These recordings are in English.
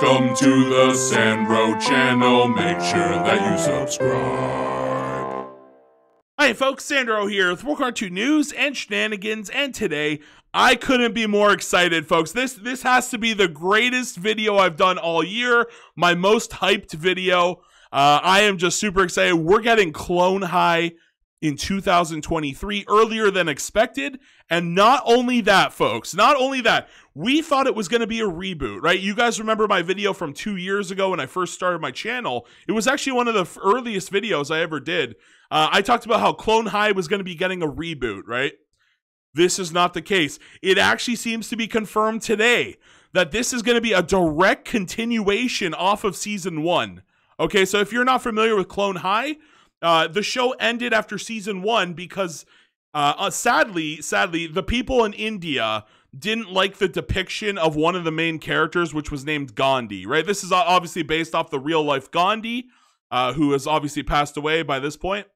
Welcome to the Sandro channel. Make sure that you subscribe. Hi folks, Sandro here with World Cartoon News and Shenanigans, and today I couldn't be more excited, folks. This has to be the greatest video I've done all year, my most hyped video. I am just super excited. We're getting Clone High in 2023, earlier than expected. And not only that, folks, not only that, we thought it was going to be a reboot, right? You guys remember my video from 2 years ago when I first started my channel. It was actually one of the earliest videos I ever did. I talked about how Clone High was going to be getting a reboot, right? This is not the case. It actually seems to be confirmed today that this is going to be a direct continuation off of season 1. Okay, so if you're not familiar with Clone High, the show ended after season 1 because, sadly, the people in India didn't like the depiction of one of the main characters, which was named Gandhi, right? This is obviously based off the real-life Gandhi, who has obviously passed away by this point.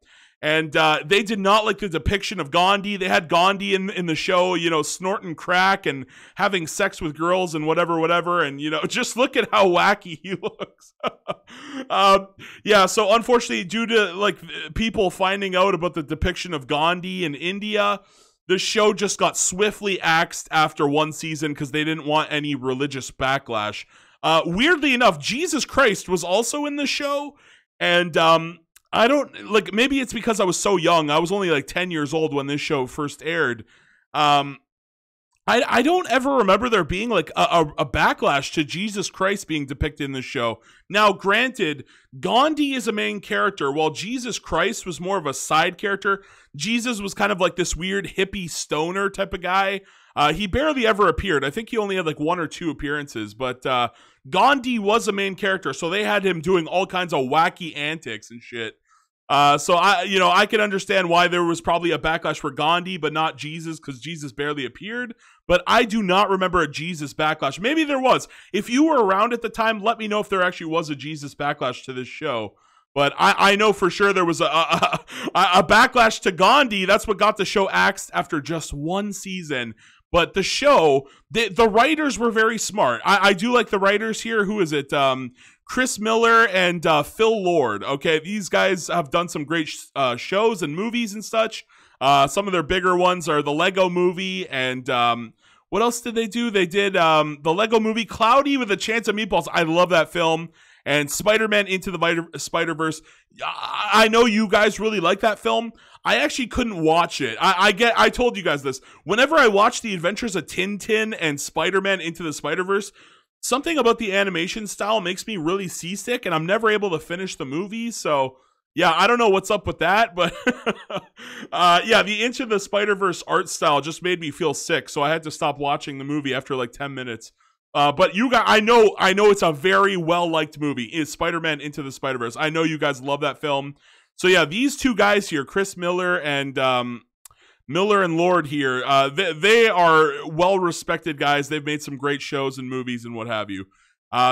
And they did not like the depiction of Gandhi. They had Gandhi in the show, you know, snorting crack and having sex with girls and whatever. And, you know, just look at how wacky he looks. Yeah, so unfortunately, due to, like, people finding out about the depiction of Gandhi in India, the show just got swiftly axed after one season because they didn't want any religious backlash. Weirdly enough, Jesus Christ was also in the show. And, I don't, like, maybe it's because I was so young. I was only like 10 years old when this show first aired. I don't ever remember there being like a backlash to Jesus Christ being depicted in this show. Now, granted, Gandhi is a main character, while Jesus Christ was more of a side character. Jesus was kind of like this weird hippie stoner type of guy. He barely ever appeared. I think he only had like 1 or 2 appearances, but Gandhi was a main character, so they had him doing all kinds of wacky antics and shit. So I can understand why there was probably a backlash for Gandhi, but not Jesus, because Jesus barely appeared. But I do not remember a Jesus backlash. Maybe there was. If you were around at the time, let me know if there actually was a Jesus backlash to this show. But I know for sure there was a backlash to Gandhi. That's what got the show axed after just 1 season. But the show, the writers were very smart. I do like the writers here. Who is it? Chris Miller and Phil Lord. Okay, these guys have done some great shows and movies and such. Some of their bigger ones are the Lego Movie and what else did they do? They did the Lego Movie Cloudy with a Chance of Meatballs. I love that film. And Spider-Man Into the Spider-Verse. I know you guys really like that film. I actually couldn't watch it. I told you guys this. Whenever I watch The Adventures of Tintin and Spider-Man Into the Spider-Verse, something about the animation style makes me really seasick, and I'm never able to finish the movie. So, yeah, I don't know what's up with that, but yeah, the Into the Spider-Verse art style just made me feel sick, so I had to stop watching the movie after like 10 minutes. But you guys, I know it's a very well-liked movie. It's Spider-Man Into the Spider-Verse. I know you guys love that film. So yeah, these two guys here, Chris Miller and Lord here, they are well-respected guys. They've made some great shows and movies and what have you.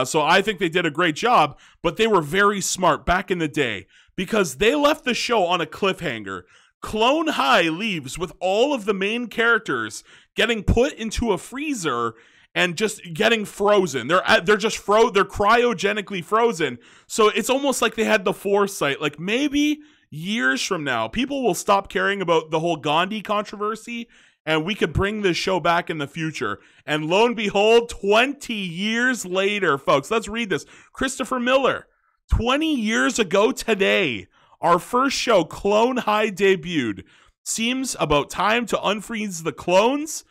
So I think they did a great job, but they were very smart back in the day because they left the show on a cliffhanger. Clone High leaves with all of the main characters getting put into a freezer and just getting frozen. They're just they're cryogenically frozen. So it's almost like they had the foresight. Like maybe years from now, people will stop caring about the whole Gandhi controversy, and we could bring this show back in the future. And lo and behold, 20 years later, folks, let's read this. Christopher Miller, 20 years ago today, our first show, Clone High, debuted. Seems about time to unfreeze the clones.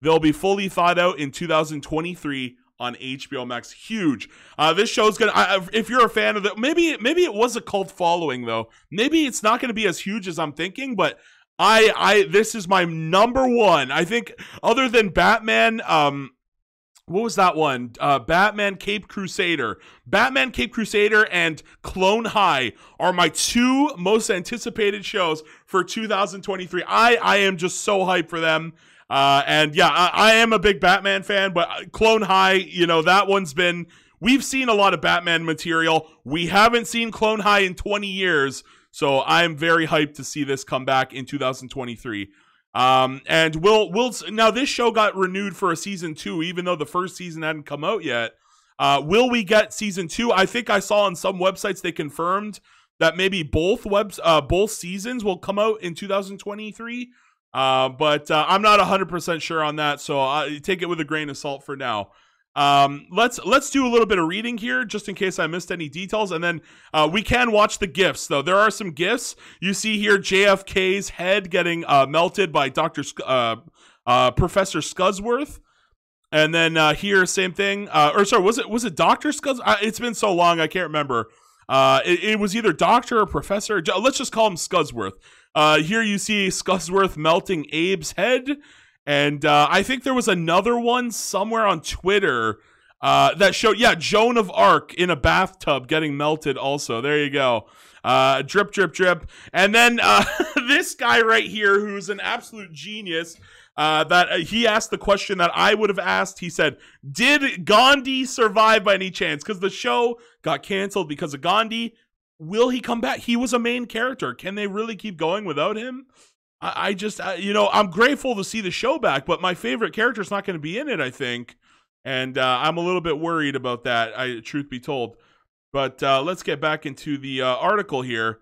They'll be fully thought out in 2023 on HBO Max. Huge. This show's gonna. If you're a fan of it, maybe it was a cult following though. Maybe it's not gonna be as huge as I'm thinking. But this is my #1. I think other than Batman. What was that one? Batman Cape Crusader. Batman Cape Crusader and Clone High are my 2 most anticipated shows for 2023. I am just so hyped for them. And yeah, I am a big Batman fan, but Clone High, you know, that one's been, we've seen a lot of Batman material. We haven't seen Clone High in 20 years. So I'm very hyped to see this come back in 2023. And we'll now this show got renewed for a season 2, even though the first season hadn't come out yet. Will we get season 2? I think I saw on some websites they confirmed that maybe both seasons will come out in 2023. But I'm not 100% sure on that, so take it with a grain of salt for now. Let's do a little bit of reading here, just in case I missed any details, and then we can watch the gifts. Though there are some gifts. You see here JFK's head getting melted by Professor Scudworth. And then here, same thing. Or sorry, was it Dr. Scudworth? It's been so long, I can't remember. It was either Doctor or Professor. Let's just call him Scudworth. Here you see Scudworth melting Abe's head. And I think there was another one somewhere on Twitter that showed, Joan of Arc in a bathtub getting melted also. There you go. Drip, drip, drip. And then this guy right here, who's an absolute genius, that he asked the question that I would have asked. He said, did Gandhi survive by any chance? Because the show got canceled because of Gandhi. Will he come back? He was a main character. Can they really keep going without him? I just, I'm grateful to see the show back, but my favorite character is not going to be in it, I think. And I'm a little bit worried about that, truth be told. But let's get back into the article here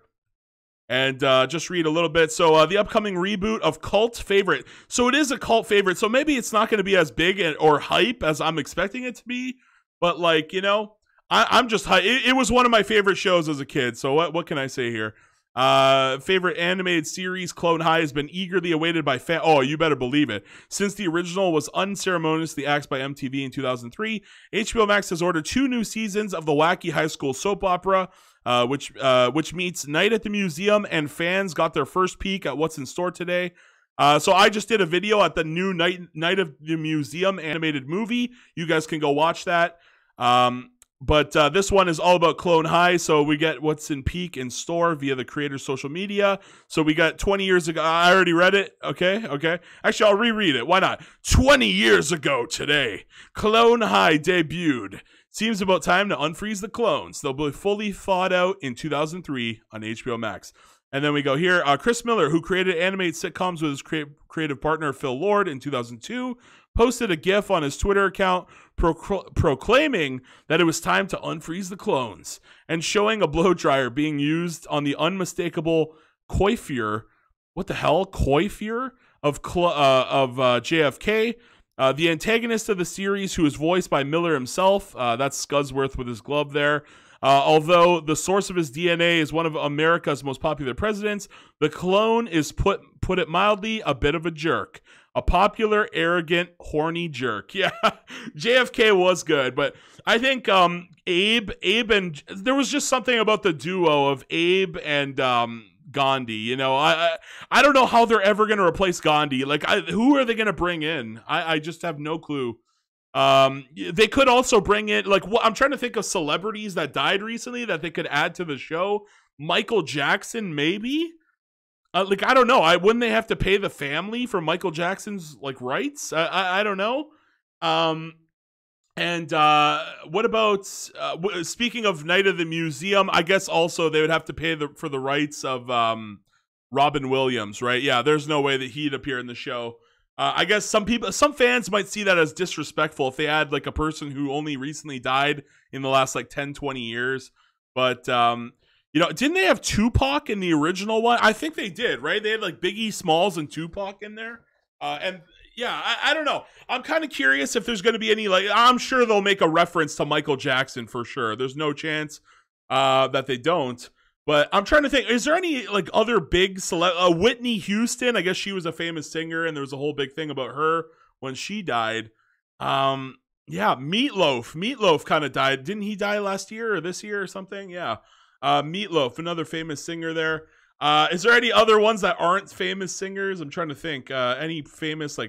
and just read a little bit. So the upcoming reboot of cult favorite. So it is a cult favorite. So maybe it's not going to be as big or hype as I'm expecting it to be. But I'm just hype. It was one of my favorite shows as a kid. So what can I say here? Favorite animated series, Clone High, has been eagerly awaited by fans. Oh, you better believe it. Since the original was unceremoniously axed by MTV in 2003, HBO Max has ordered 2 new seasons of the wacky high school soap opera, which meets Night at the Museum, and fans got their first peek at what's in store today. So I just did a video at the new Night of the Museum animated movie. You guys can go watch that. But this one is all about Clone High, so we get what's in peak in store via the creator's social media. So we got 20 years ago. I already read it. Okay. Actually, I'll reread it. Why not? 20 years ago today, Clone High debuted. Seems about time to unfreeze the clones. They'll be fully thawed out in 2003 on HBO Max. And then we go here. Chris Miller, who created animated sitcoms with his creative partner Phil Lord in 2002, posted a GIF on his Twitter account proclaiming that it was time to unfreeze the clones and showing a blow dryer being used on the unmistakable coiffure. What the hell? Coiffure of JFK. The antagonist of the series, who is voiced by Miller himself. That's Scudworth with his glove there. Although the source of his DNA is one of America's most popular presidents, the clone is, put it mildly, a bit of a jerk. A popular, arrogant, horny jerk. Yeah, JFK was good, but I think Abe and there was just something about the duo of Abe and Gandhi. I don't know how they're ever going to replace Gandhi. Who are they going to bring in? I just have no clue. They could also bring in, I'm trying to think of celebrities that died recently that they could add to the show. Michael Jackson, maybe? I don't know. Wouldn't they have to pay the family for Michael Jackson's rights? I don't know. And what about speaking of Night of the Museum? I guess also they would have to pay for the rights of Robin Williams, right? Yeah, there's no way that he'd appear in the show. I guess some fans might see that as disrespectful if they add a person who only recently died in the last 10, 20 years. But didn't they have Tupac in the original one? I think they did, right? They had Biggie Smalls and Tupac in there. And yeah, I don't know. I'm kind of curious if there's going to be any, I'm sure they'll make a reference to Michael Jackson for sure. There's no chance that they don't. But I'm trying to think, is there any other big Whitney Houston? I guess she was a famous singer, and there was a whole big thing about her when she died. Yeah, Meatloaf kind of died. Didn't he die last year or this year or something? Yeah. Meatloaf, another famous singer there. Is there any other ones that aren't famous singers? I'm trying to think. Any famous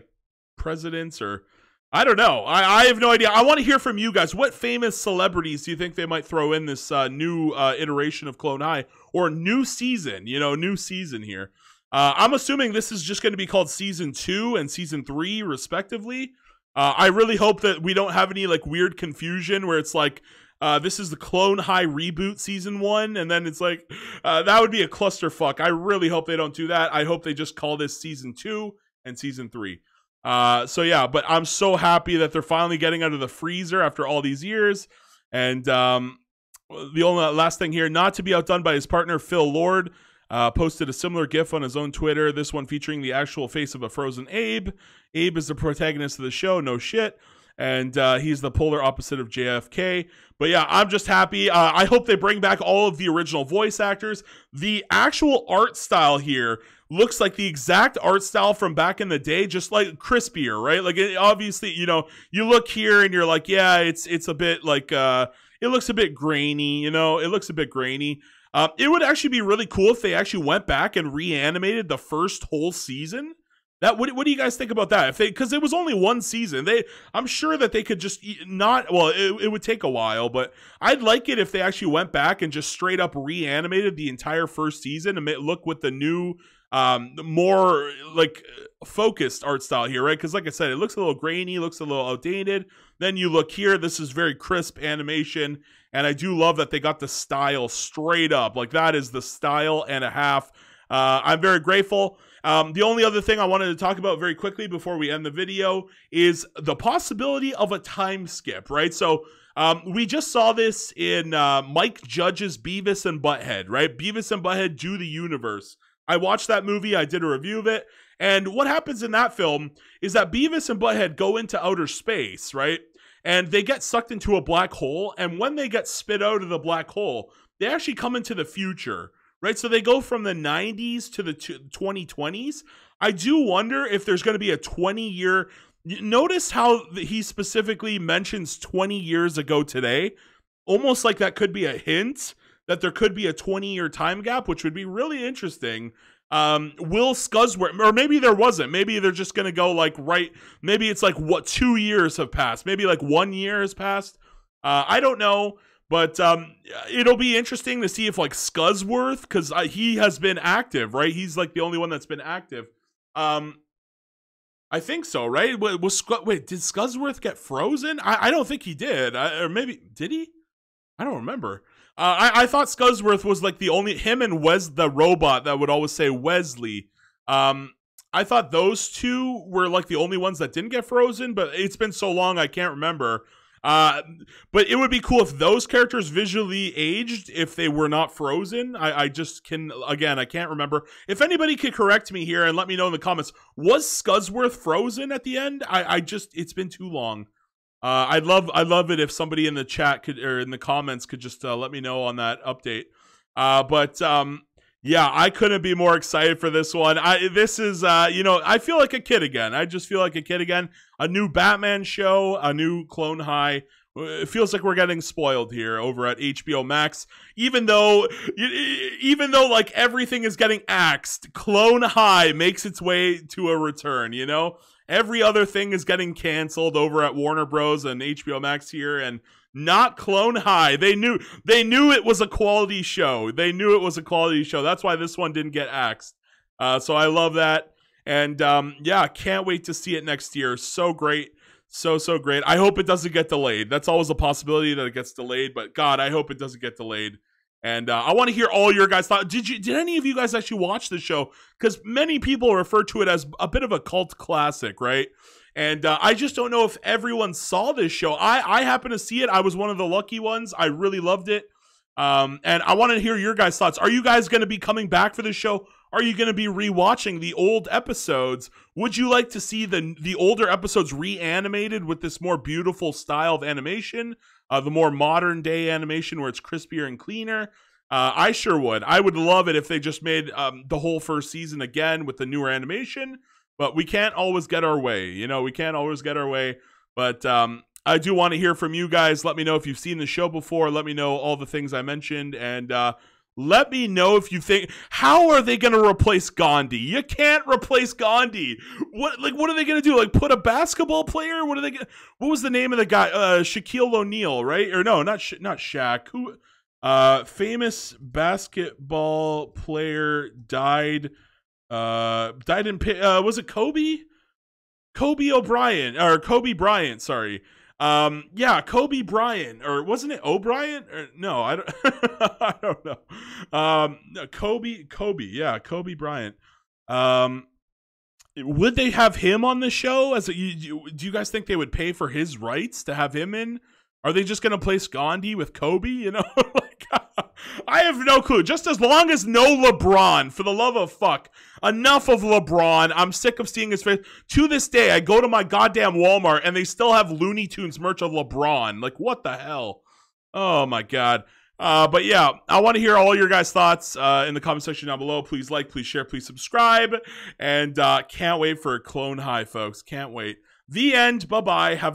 presidents or I don't know. I have no idea. I want to hear from you guys. What famous celebrities do you think they might throw in this new iteration of Clone High or new season? New season here. I'm assuming this is just going to be called Season 2 and Season 3, respectively. I really hope that we don't have any weird confusion where it's this is the Clone High reboot Season 1, and then it's that would be a clusterfuck. I really hope they don't do that. I hope they just call this Season 2 and Season 3. So yeah, but I'm so happy that they're finally getting out of the freezer after all these years. And the only last thing here, not to be outdone by his partner Phil Lord, posted a similar GIF on his own Twitter. This one featuring the actual face of a frozen Abe. Abe is the protagonist of the show. No shit. And he's the polar opposite of JFK. But yeah, I'm just happy. I hope they bring back all of the original voice actors. The actual art style here looks like the exact art style from back in the day, just like crispier, right? Like obviously, you know, you look here and you're like, yeah, it's a bit like it looks a bit grainy, you know, it looks a bit grainy. It would actually be really cool if they actually went back and reanimated the first whole season. That what do you guys think about that? If they, because it was only one season, I'm sure that they could just not. Well, it would take a while, but I'd like it if they actually went back and just straight up reanimated the entire first season and look with the new, more like focused art style here, right? Because like I said, it looks a little grainy, looks a little outdated. Then you look here, this is very crisp animation, and I do love that they got the style straight up. Like that is the style and a half. I'm very grateful. The only other thing I wanted to talk about very quickly before we end the video is the possibility of a time skip, right? So we just saw this in Mike Judge's Beavis and Butthead, right? Beavis and Butthead Do the Universe. I watched that movie. I did a review of it. And what happens in that film is that Beavis and Butthead go into outer space, right? And they get sucked into a black hole. And when they get spit out of the black hole, they actually come into the future, right? So they go from the 90s to the 2020s. I do wonder if there's going to be a 20-year... Notice how he specifically mentions 20 years ago today. Almost like that could be a hint that there could be a 20-year time gap, which would be really interesting. Will Scuzworth... Or maybe there wasn't. Maybe they're just going to go like right... Maybe it's like, what, 2 years have passed. Maybe like 1 year has passed. I don't know. But it'll be interesting to see if like Scuzworth, because he has been active, right? He's like the only one that's been active. I think so, right? Wait, did Scuzworth get frozen? I don't think he did. Or maybe, did he? I don't remember. I thought Scuzworth was like the only, him and Wes the robot that would always say Wesley. I thought those two were like the only ones that didn't get frozen, but it's been so long I can't remember. But it would be cool if those characters visually aged if they were not frozen. I just can, again, I can't remember. If anybody could correct me here and let me know in the comments, was Scuzworth frozen at the end? It's been too long. I'd love it if somebody in the chat could, or in the comments could just let me know on that update. Yeah, I couldn't be more excited for this one. This is, you know, I feel like a kid again. I just feel like a kid again. A new Batman show, a new Clone High. It feels like we're getting spoiled here over at HBO Max. Even though like everything is getting axed, Clone High makes its way to a return, you know? Every other thing is getting canceled over at Warner Bros. And HBO Max here, and not Clone High. They knew it was a quality show. They knew it was a quality show. That's why this one didn't get axed. So I love that. And yeah, can't wait to see it next year. So great. So great. I hope it doesn't get delayed. That's always a possibility that it gets delayed, but God, I hope it doesn't get delayed. And I want to hear all your guys' thoughts. Did any of you guys actually watch the show? Because many people refer to it as a bit of a cult classic, right? And I just don't know if everyone saw this show. I happen to see it. I was one of the lucky ones. I really loved it. And I want to hear your guys' thoughts. Are you guys going to be coming back for this show? Are you going to be rewatching the old episodes? Would you like to see the older episodes reanimated with this more beautiful style of animation? The more modern day animation where it's crispier and cleaner? I sure would. I would love it if they just made the whole first season again with the newer animation. But we can't always get our way. You know, we can't always get our way. But I do want to hear from you guys. Let me know if you've seen the show before. Let me know all the things I mentioned. And let me know if you think, how are they going to replace Gandhi? You can't replace Gandhi. What are they going to do? Like put a basketball player? What was the name of the guy? Shaquille O'Neal, right? Or no, not Shaq. Who? Famous basketball player died in was it Kobe? Kobe Bryant, sorry. Yeah, Kobe Bryant, or wasn't it O'Brien? Or no, I don't I don't know. No, Kobe, yeah, Kobe Bryant. would they have him on the show? Do you guys think they would pay for his rights to have him in? Are they just going to place Gandhi with Kobe? You know, like, I have no clue. Just as long as no LeBron, for the love of fuck. Enough of LeBron. I'm sick of seeing his face. To this day, I go to my goddamn Walmart and they still have Looney Tunes merch of LeBron. Like, what the hell? Oh, my God. But yeah, I want to hear all your guys' thoughts in the comment section down below. Please like, please share, please subscribe. And can't wait for Clone High, folks. Can't wait. The end. Bye-bye. Have a